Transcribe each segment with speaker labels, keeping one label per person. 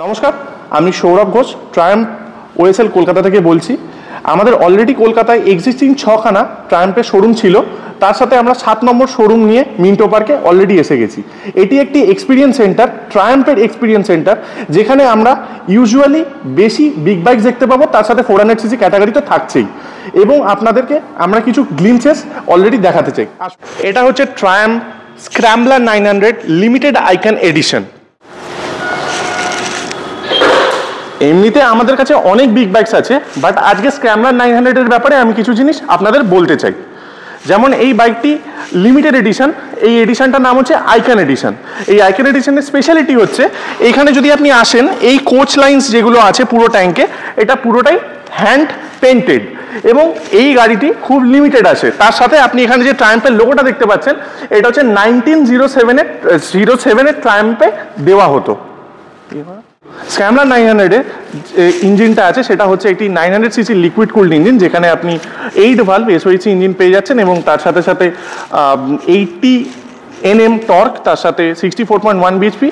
Speaker 1: নমস্কার, আমি Sourav Ghosh, Triumph OSL Kolkata থেকে বলছি। আমাদের অলরেডি কলকাতায় এক্সিস্টিং 6খানা ট্রায়াম্পের শোরুম ছিল, তার সাথে আমরা 7 নম্বর শোরুম নিয়ে মিন্টো পার্কে অলরেডি এসে গেছি। এটি একটি এক্সপিরিয়েন্স সেন্টার, ট্রায়াম্পের এক্সপিরিয়েন্স সেন্টার, যেখানে আমরা ইউজুয়ালি বেশি বিগ বাইক দেখতে পাবো, তার সাথে 400cc ক্যাটাগরি তো থাকছেই। এবং আপনাদেরকে আমরা কিছু গ্লিমসেস অলরেডি দেখাতে চাই। এটা হচ্ছে Triumph Scrambler 900 limited icon edition. এমনিতে আমাদের কাছে অনেক বিগ বাইকস আছে, বাট আজকে স্ক্র্যাম্বলার 900-এর ব্যাপারে আমি কিছু জিনিস আপনাদের বলতে চাই। যেমন এই বাইকটি লিমিটেড এডিশন, এই এডিশনটার নাম হচ্ছে আইকন এডিশন। এই আইকন এডিশনের স্পেশালিটি হচ্ছে এইখানে যদি আপনি আসেন, এই কোচ লাইন্স যেগুলো আছে পুরো ট্যাঙ্কে, এটা পুরোটাই হ্যান্ড পেন্টেড এবং এই গাড়িটি খুব লিমিটেড আছে। তার সাথে আপনি এখানে যে ট্রায়াম্পের লোগোটা দেখতে পাচ্ছেন, এটা হচ্ছে 1907-এর ট্রায়াম্পে দেওয়া হতো। স্ক্র্যাম্বলার 900-এর ইঞ্জিনটা আছে, সেটা হচ্ছে একটি 900cc লিকুইড কুলড ইঞ্জিন, যেখানে আপনি 8 ভালভ এসওইচি ইঞ্জিন পেয়ে যাচ্ছেন এবং তার সাথে সাথে 80 Nm টর্ক, তার সাথে 64.1 bhp,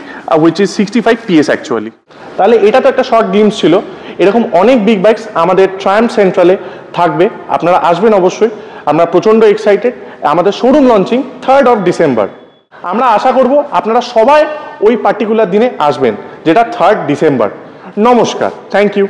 Speaker 1: which is 65 PS actually. তাহলে এটা তো একটা শর্ট গ্লিমস ছিল। এরকম অনেক বিগ বাইকস আমাদের ট্রায়াম্প সেন্ট্রালে থাকবে, আপনারা আসবেন অবশ্যই। আমরা প্রচণ্ড এক্সাইটেড। আমাদের showroom launching 3rd of December। আমরা আশা করব আপনারা সবাই ওই পার্টিকুলার দিনে আসবেন, যেটা 3rd December। নমস্কার, থ্যাংক ইউ।